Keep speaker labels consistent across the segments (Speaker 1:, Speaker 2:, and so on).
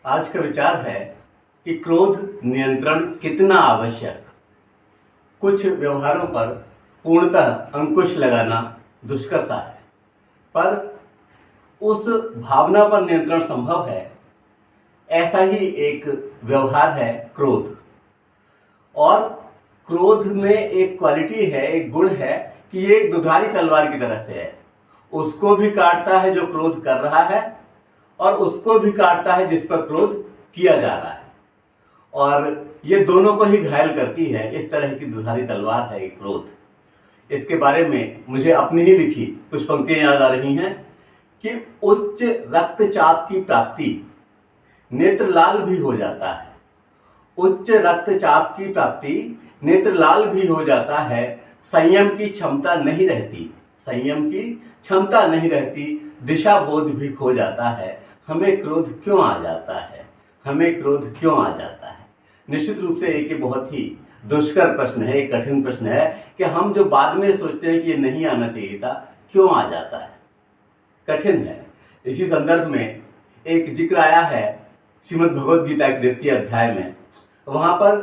Speaker 1: आज का विचार है कि क्रोध नियंत्रण कितना आवश्यक। कुछ व्यवहारों पर पूर्णतः अंकुश लगाना दुष्कर सा है, पर उस भावना पर नियंत्रण संभव है। ऐसा ही एक व्यवहार है क्रोध। और क्रोध में एक क्वालिटी है, एक गुण है कि ये एक दुधारी तलवार की तरह से है। उसको भी काटता है जो क्रोध कर रहा है, और उसको भी काटता है जिस पर क्रोध किया जा रहा है, और ये दोनों को ही घायल करती है। इस तरह की दुधारी तलवार है ये क्रोध। इसके बारे में मुझे अपनी ही लिखी कुछ पंक्तियां याद आ रही हैं कि उच्च रक्तचाप की प्राप्ति नेत्र लाल भी हो जाता है। उच्च रक्तचाप की प्राप्ति नेत्र लाल भी हो जाता है। संयम की क्षमता नहीं रहती, संयम की क्षमता नहीं रहती, दिशा बोध भी खो जाता है। हमें क्रोध क्यों आ जाता है? हमें क्रोध क्यों आ जाता है? निश्चित रूप से एक बहुत ही दुष्कर प्रश्न है, एक कठिन प्रश्न है कि हम जो बाद में सोचते हैं कि ये नहीं आना चाहिए था, क्यों आ जाता है? कठिन है। इसी संदर्भ में एक जिक्र आया है श्रीमद् भगवद गीता के 3 अध्याय में। वहां पर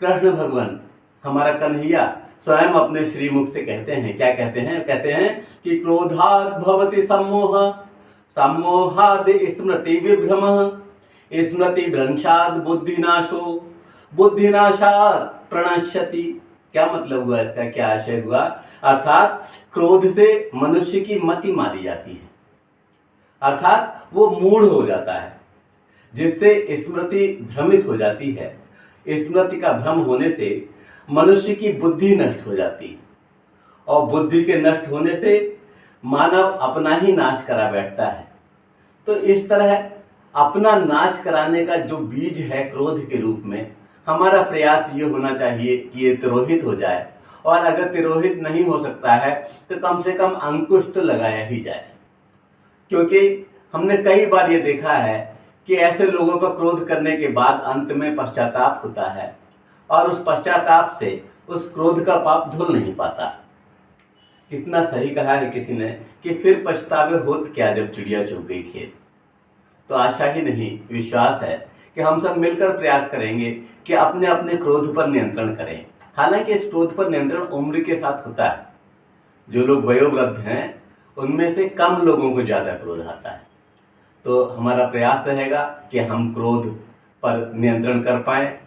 Speaker 1: कृष्ण भगवान, हमारा कन्हैया, स्वयं अपने श्रीमुख से कहते हैं, क्या कहते हैं? कहते हैं कि क्रोधात् भवति सम्मोह, सम्मोहाद् स्मृति विभ्रमः, स्मृति भ्रंशात् बुद्धिनाशो, बुद्धिनाशात् प्रणश्यति। क्या मतलब हुआ इसका? क्या आशय हुआ? अर्थात क्रोध से मनुष्य की मति मारी जाती है, अर्थात वो मूढ़ हो जाता है, जिससे स्मृति भ्रमित हो जाती है। स्मृति का भ्रम होने से मनुष्य की बुद्धि नष्ट हो जाती है, और बुद्धि के नष्ट होने से मानव अपना ही नाश करा बैठता है। तो इस तरह अपना नाश कराने का जो बीज है क्रोध के रूप में, हमारा प्रयास ये होना चाहिए कि ये तिरोहित हो जाए, और अगर तिरोहित नहीं हो सकता है तो कम से कम अंकुश तो लगाया ही जाए। क्योंकि हमने कई बार ये देखा है कि ऐसे लोगों पर क्रोध करने के बाद अंत में पश्चाताप होता है, और उस पश्चाताप से उस क्रोध का पाप धुल नहीं पाता। कितना सही कहा है किसी ने कि फिर पछतावे होत क्या जब चिड़िया चुग गई खेत। तो आशा ही नहीं, विश्वास है कि हम सब मिलकर प्रयास करेंगे कि अपने अपने क्रोध पर नियंत्रण करें। हालांकि इस क्रोध पर नियंत्रण उम्र के साथ होता है। जो लोग वयोवृद्ध हैं उनमें से कम लोगों को ज़्यादा क्रोध आता है। तो हमारा प्रयास रहेगा कि हम क्रोध पर नियंत्रण कर पाएं,